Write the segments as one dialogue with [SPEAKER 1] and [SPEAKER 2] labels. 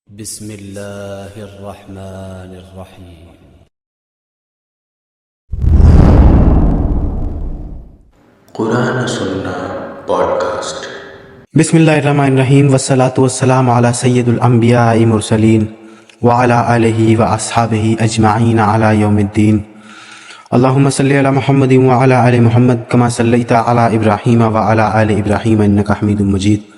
[SPEAKER 1] بسم اللہ الرحمن الرحیم۔
[SPEAKER 2] قرآن سننا پوڈ کاسٹ۔
[SPEAKER 3] بسم اللہ الرحمن الرحیم والصلاة والسلام علی سید الانبیاء مرسلین وعلی آلہ واصحابہ اجمعین علی یوم الدین۔ اللہم صلی علی محمد وعلی آل محمد کما صلیت علی ابراہیم وعلی آل ابراہیم انک حمید مجید۔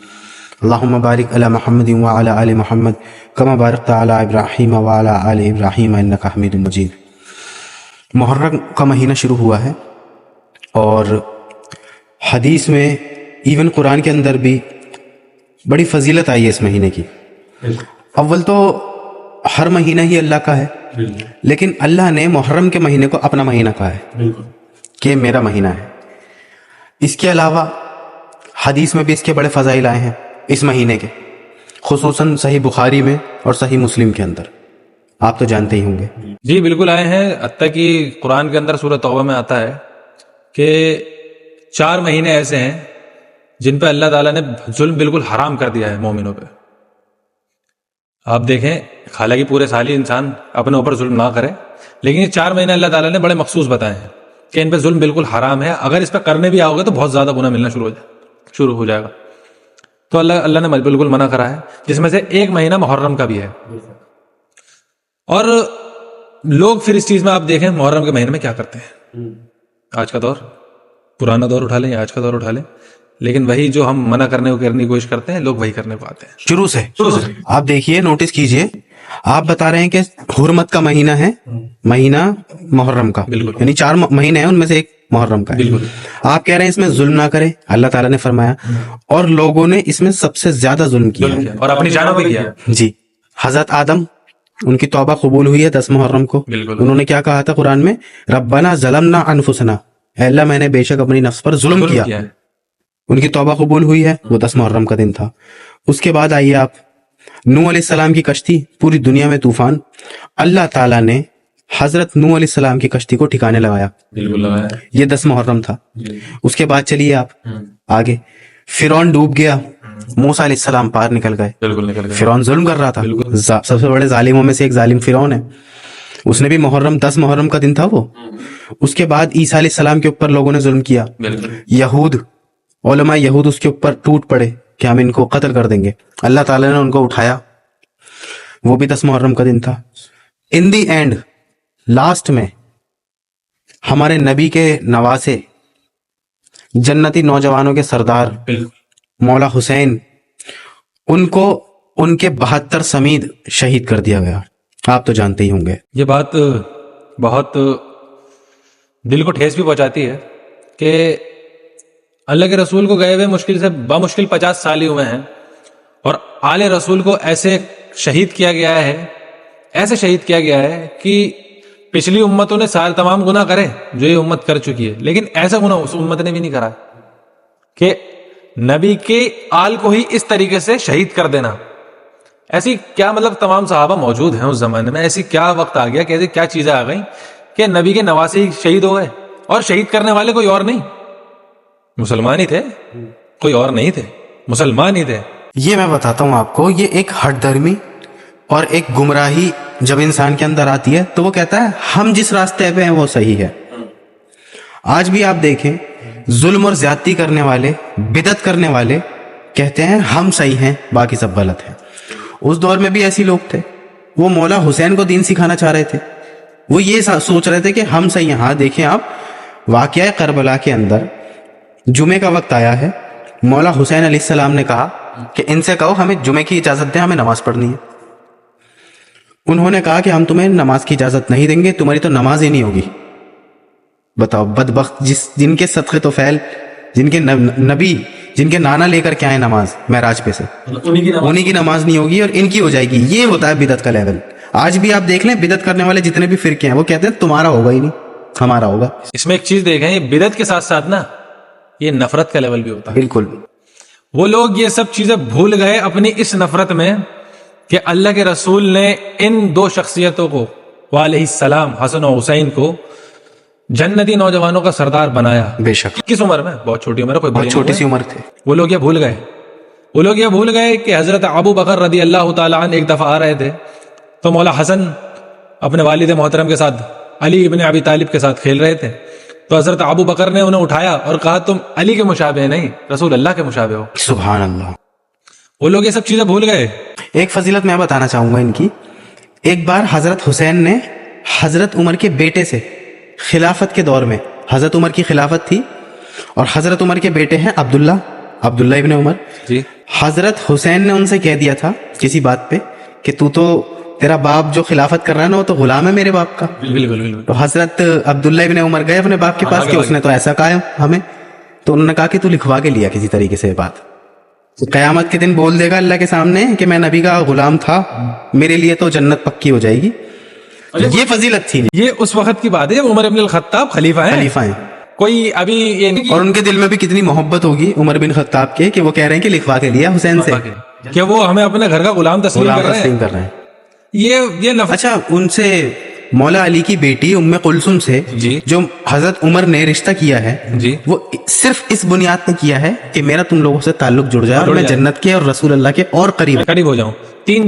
[SPEAKER 3] اللہم بارک علی محمد وعلی آل محمد کما بارکت علی ابراہیم وعلی آل ابراہیم انک حمید مجید۔ محرم کا مہینہ شروع ہوا ہے اور حدیث میں ایون قرآن کے اندر بھی بڑی فضیلت آئی ہے اس مہینے کی۔ اول تو ہر مہینہ ہی اللہ کا ہے، لیکن اللہ نے محرم کے مہینے کو اپنا مہینہ کہا ہے کہ میرا مہینہ ہے۔ اس کے علاوہ حدیث میں بھی اس کے بڑے فضائل آئے ہیں اس مہینے کے، خصوصاً صحیح بخاری میں اور صحیح مسلم کے اندر، آپ تو جانتے ہی ہوں گے۔
[SPEAKER 4] جی بالکل آئے ہیں، حتیٰ کہ قرآن کے اندر سورہ توبہ میں آتا ہے کہ 4 مہینے ایسے ہیں جن پہ اللہ تعالیٰ نے ظلم بالکل حرام کر دیا ہے مومنوں پہ۔ آپ دیکھیں، حالانکہ پورے سال ہی انسان اپنے اوپر ظلم نہ کرے، لیکن یہ 4 مہینے اللہ تعالیٰ نے بڑے مخصوص بتائے ہیں کہ ان پہ ظلم بالکل حرام ہے، اگر اس پہ کرنے بھی آؤ گے تو بہت زیادہ گناہ ملنا شروع ہو جائے گا۔ تو اللہ نے بالکل منع کرا ہے، جس میں سے ایک مہینہ محرم کا بھی ہے۔ اور لوگ پھر اس چیز میں آپ دیکھیں محرم کے مہینے میں کیا کرتے ہیں۔ آج کا دور، پرانا دور اٹھا لیں یا آج کا دور اٹھا لیں، لیکن وہی جو ہم منع کرنے کی کوشش کرتے ہیں، لوگ وہی کرنے کو آتے ہیں
[SPEAKER 3] شروع سے آپ دیکھیے، نوٹس کیجئے، آپ بتا رہے ہیں کہ حرمت کا مہینہ ہے مہینہ محرم کا، یعنی 4 مہینے ہیں، ان میں سے ایک محرم کا ہے۔ آپ کہہ رہے ہیں اس میں ظلم نہ کرے، اللہ تعالیٰ نے فرمایا، اور لوگوں نے اس میں سب سے زیادہ ظلم کیا
[SPEAKER 4] اور اپنی جانوں پہ کیا۔
[SPEAKER 3] جی، حضرت آدم، ان کی توبہ قبول ہوئی ہے 10 محرم کو۔ انہوں نے کیا کہا تھا قرآن میں؟ ربنا ظلمنا انفسنا، اے اللہ میں نے بے شک اپنی نفس پر ظلم کیا۔ ان کی توبہ قبول ہوئی ہے، وہ 10 محرم کا دن تھا۔ اس کے بعد آئیے آپ، نوح علیہ السلام کی کشتی، پوری دنیا میں طوفان، اللہ تعالیٰ نے حضرت نوح علیہ السلام کی کشتی کو ٹھکانے لگایا، یہ 10 محرم تھا۔ اس کے بعد چلیے آپ آگے، فرعون ڈوب گیا، موسیٰ علیہ السلام پار نکل گئے۔ فرعون ظلم کر رہا تھا، سب سے بڑے ظالموں میں سے ایک ظالم فرعون ہے، اس نے بھی محرم 10 محرم کا دن تھا وہ۔ اس کے بعد عیسیٰ علیہ السلام کے اوپر لوگوں نے ظلم کیا، یہود، علماء یہود اس کے اوپر ٹوٹ پڑے کہ ہم ان کو قتل کر دیں گے، اللہ تعالیٰ نے ان کو اٹھایا، وہ بھی 10 محرم کا دن تھا۔ ان دی اینڈ، لاسٹ میں ہمارے نبی کے نواسے، جنتی نوجوانوں کے سردار مولا حسین، ان کو ان کے 72 سمید شہید کر دیا گیا، آپ تو جانتے ہی ہوں گے۔
[SPEAKER 4] یہ بات بہت دل کو ٹھیس بھی پہنچاتی ہے کہ اللہ کے رسول کو گئے ہوئے مشکل سے بمشکل 50 سال ہی ہوئے ہیں، اور آل رسول کو ایسے شہید کیا گیا ہے کہ پچھلی امتوں نے سارے تمام گناہ کرے جو یہ امت کر چکی ہے، لیکن ایسا گناہ اس امت نے بھی نہیں کرا کہ نبی کے آل کو ہی اس طریقے سے شہید کر دینا۔ ایسی کیا تمام صحابہ موجود ہیں اس زمانے میں، ایسی کیا وقت آ گیا کہ ایسی کیا چیزیں آ گئیں کہ نبی کے نواسے ہی شہید ہو گئے، اور شہید کرنے والے کوئی اور نہیں، مسلمان ہی تھے، کوئی اور نہیں تھے، مسلمان ہی تھے۔
[SPEAKER 3] یہ میں بتاتا ہوں آپ کو، یہ ایک ہٹ درمی اور ایک گمراہی جب انسان کے اندر آتی ہے تو وہ کہتا ہے ہم جس راستے پہ ہیں وہ صحیح ہے۔ آج بھی آپ دیکھیں، ظلم اور زیادتی کرنے والے، بدعت کرنے والے کہتے ہیں ہم صحیح ہیں، باقی سب غلط ہیں۔ اس دور میں بھی ایسی لوگ تھے، وہ مولا حسین کو دین سکھانا چاہ رہے تھے، وہ یہ سوچ رہے تھے کہ ہم صحیح ہیں۔ ہاں دیکھیں آپ، واقعہ کربلا کے اندر جمعے کا وقت آیا ہے، مولا حسین علیہ السلام نے کہا کہ ان سے کہو ہمیں جمعے کی اجازت دیں، ہمیں نماز پڑھنی ہے۔ انہوں نے کہا کہ ہم تمہیں نماز کی اجازت نہیں دیں گے، تمہاری تو نماز ہی نہیں ہوگی۔ بتاؤ، بدبخت، جن کے صدقے تو فیل، جن کے نبی، جن کے نانا لے کر کے آئے نماز معراج پہ سے، انہی کی نماز نہیں ہوگی اور ان کی ہو جائے گی۔ یہ ہوتا ہے بدعت کا لیول۔ آج بھی آپ دیکھ لیں، بدعت کرنے والے جتنے بھی فرقے ہیں وہ کہتے ہیں تمہارا ہوگا ہی نہیں، ہمارا ہوگا۔
[SPEAKER 4] اس میں ایک چیز دیکھیں، یہ بدعت کے ساتھ ساتھ نا یہ نفرت کا لیول بھی ہوتا ہے۔
[SPEAKER 3] بالکل،
[SPEAKER 4] وہ لوگ یہ سب چیزیں بھول گئے اپنی اس نفرت میں کہ اللہ کے رسول نے ان 2 شخصیتوں کو، علیہ السلام، حسن و حسین کو جنتی نوجوانوں کا سردار بنایا۔
[SPEAKER 3] بے شک،
[SPEAKER 4] کس عمر میں؟ بہت چھوٹی عمر ہے، کوئی
[SPEAKER 3] بہت چھوٹی سی عمر تھے۔
[SPEAKER 4] وہ لوگ یہ بھول گئے وہ لوگ یہ بھول گئے کہ حضرت ابو بکر رضی اللہ تعالیٰ عنہ ایک دفعہ آ رہے تھے تو مولا حسن اپنے والد محترم کے ساتھ علی ابن ابی طالب کے ساتھ کھیل رہے تھے، تو حضرت ابو بکر نے انہیں اٹھایا اور کہا تم علی کے مشابہ نہیں، رسول اللہ کے مشابہ ہو۔
[SPEAKER 3] سبحان اللہ۔
[SPEAKER 4] وہ لوگ یہ سب چیزیں بھول گئے۔
[SPEAKER 3] ایک فضیلت میں بتانا چاہوں گا ان کی، ایک بار حضرت حسین نے حضرت عمر کے بیٹے سے خلافت کے دور میں، حضرت عمر کی خلافت تھی اور حضرت عمر کے بیٹے ہیں عبداللہ ابن عمر
[SPEAKER 4] جی،
[SPEAKER 3] حضرت حسین نے ان سے کہہ دیا تھا کسی بات پہ کہ تو تیرا باپ جو خلافت کر رہا ہے نا وہ تو غلام ہے میرے باپ کا۔
[SPEAKER 4] بالکل۔
[SPEAKER 3] تو حضرت عبداللہ ابن عمر گئے اپنے باپ کے پاس کہ اس نے تو ایسا کہا ہمیں، تو انہوں نے کہا کہ تو لکھوا کے لیا کسی طریقے سے یہ بات، تو قیامت کے دن بول دے گا اللہ کے سامنے کہ میں نبی کا غلام تھا، میرے لیے تو جنت پکی ہو جائے گی۔ یہ فضیلت تھی،
[SPEAKER 4] یہ اس وقت کی بات ہے جب عمر ابن الخطاب خلیفہ ہیں۔ کوئی ابھی یہ نہیں،
[SPEAKER 3] اور ان کے دل میں بھی کتنی محبت ہوگی عمر بن خطاب کے کہ وہ کہہ رہے ہیں کہ لکھوا کے لیا حسین سے
[SPEAKER 4] کہ وہ ہمیں اپنے گھر کا غلام تسلیم کر رہے ہیں۔ یہ
[SPEAKER 3] اچھا، ان سے مولا علی کی بیٹی ام کلثوم سے جو حضرت عمر نے رشتہ کیا ہے، وہ صرف اس بنیاد پہ کیا ہے کہ میرا تم لوگوں سے تعلق جڑ جائے اور میں جنت کے اور رسول اللہ کے اور قریب
[SPEAKER 4] ہو جاؤں۔ تین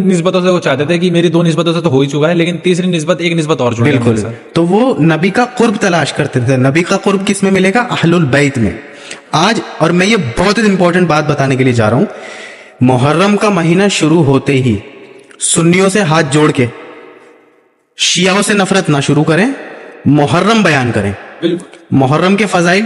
[SPEAKER 4] نسبتوں سے وہ چاہتے تھے کہ میری 2 نسبتوں سے تو ہو ہی چکا ہے، لیکن تیسری نسبت ایک نسبت اور جڑ
[SPEAKER 3] بالکل۔ تو وہ نبی کا قرب تلاش کرتے تھے۔ نبی کا قرب کس میں ملے گا؟ اہل البیت میں۔ آج، اور میں یہ بہت امپورٹنٹ بات بتانے کے لیے جا رہا ہوں، محرم کا مہینہ شروع ہوتے ہی سنیوں سے ہاتھ جوڑ کے شیعوں سے نفرت نہ شروع کریں، محرم بیان کریں، محرم کے فضائل،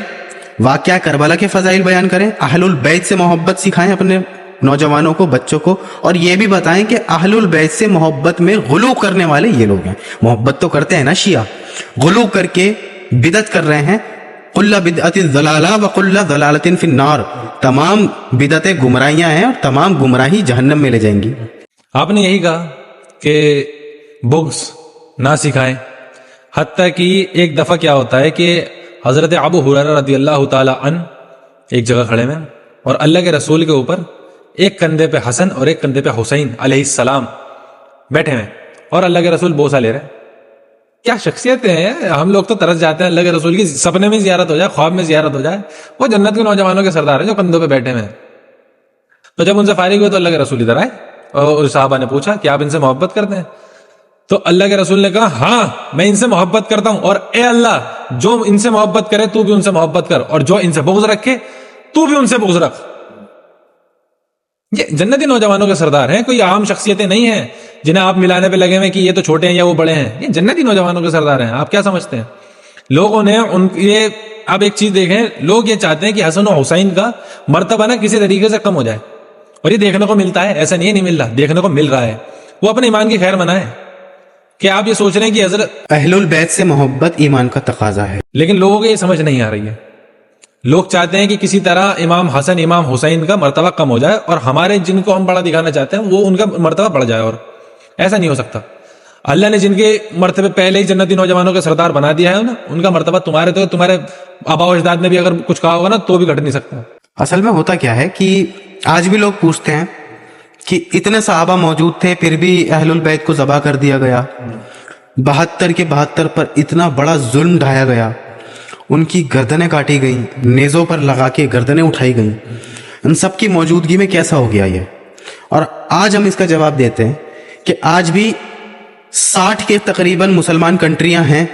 [SPEAKER 3] واقعہ کربلا کے فضائل بیان کریں، اہل البیت سے محبت سکھائیں اپنے نوجوانوں کو، بچوں کو، اور یہ بھی بتائیں کہ اہل البیت سے محبت میں غلو کرنے والے یہ لوگ ہیں۔ محبت تو کرتے ہیں نا شیعہ، غلو کر کے بدعت کر رہے ہیں۔ کل بدعت ضلالہ وکل ضلالۃ فی النار، تمام بدعتیں گمراہیاں ہیں اور تمام گمراہی جہنم میں لے جائیں گی۔
[SPEAKER 4] آپ نے یہی کہا کہ بغض نہ سکھائیں، حتیٰ کہ ایک دفعہ کیا ہوتا ہے کہ حضرت ابو ہریرہ رضی اللہ تعالی عنہ ایک جگہ کھڑے ہیں اور اللہ کے رسول کے اوپر ایک کندھے پہ حسن اور ایک کندھے پہ حسین علیہ السلام بیٹھے ہیں اور اللہ کے رسول بوسہ لے رہے ہیں۔ کیا شخصیتیں ہیں! ہم لوگ تو ترس جاتے ہیں اللہ کے رسول کی سپنے میں زیارت ہو جائے، خواب میں زیارت ہو جائے۔ وہ جنت کے نوجوانوں کے سردار ہیں جو کندھوں پہ بیٹھے ہوئے ہیں۔ تو جب ان سے فارغ ہوئے تو اللہ کے رسول ادھر آئے اور صحابہ نے پوچھا کہ آپ ان سے محبت کرتے ہیں؟ تو اللہ کے رسول نے کہا ہاں میں ان سے محبت کرتا ہوں، اور اے اللہ جو ان سے محبت کرے تو بھی ان سے محبت کر، اور جو ان سے بغض رکھے تو بھی ان سے بغض رکھ۔ یہ جنتی نوجوانوں کے سردار ہیں، کوئی عام شخصیتیں نہیں ہیں جنہیں آپ ملانے پہ لگے ہوئے کہ یہ تو چھوٹے ہیں یا وہ بڑے ہیں۔ یہ جنتی نوجوانوں کے سردار ہیں۔ آپ کیا سمجھتے ہیں؟ لوگوں نے یہ، اب ایک چیز دیکھیں، لوگ یہ چاہتے ہیں کہ حسن و حسین کا مرتبہ نا کسی طریقے سے کم ہو جائے، اور یہ دیکھنے کو ملتا ہے، ایسا نہیں مل رہا، دیکھنے کو مل رہا ہے۔ وہ اپنے ایمان کی خیر منائے کہ آپ یہ سوچ رہے ہیں کہ حضرت
[SPEAKER 3] اہل البیت سے محبت ایمان کا تقاضا ہے،
[SPEAKER 4] لیکن لوگوں کو یہ سمجھ نہیں آ رہی ہے۔ لوگ چاہتے ہیں کہ کسی طرح امام حسن امام حسین کا مرتبہ کم ہو جائے اور ہمارے جن کو ہم بڑا دکھانا چاہتے ہیں وہ ان کا مرتبہ بڑھ جائے، اور ایسا نہیں ہو سکتا۔ اللہ نے جن کے مرتبے پہلے ہی جنتی نوجوانوں کے سردار بنا دیا ہے نا، ان کا مرتبہ تمہارے آبا و اجداد نے بھی اگر کچھ کہا ہوگا نا تو بھی گھٹ نہیں سکتا۔
[SPEAKER 3] اصل میں ہوتا کیا ہے کہ آج بھی لوگ پوچھتے ہیں کہ اتنے صحابہ موجود تھے پھر بھی اہل البیت کو ذبح کر دیا گیا، 72 کے 72 پر اتنا بڑا ظلم ڈھایا گیا، ان کی گردنیں کاٹی گئیں، نیزوں پر لگا کے گردنیں اٹھائی گئیں، ان سب کی موجودگی میں کیسا ہو گیا یہ؟ اور آج ہم اس کا جواب دیتے ہیں کہ آج بھی 60 کے تقریباً مسلمان کنٹریاں ہیں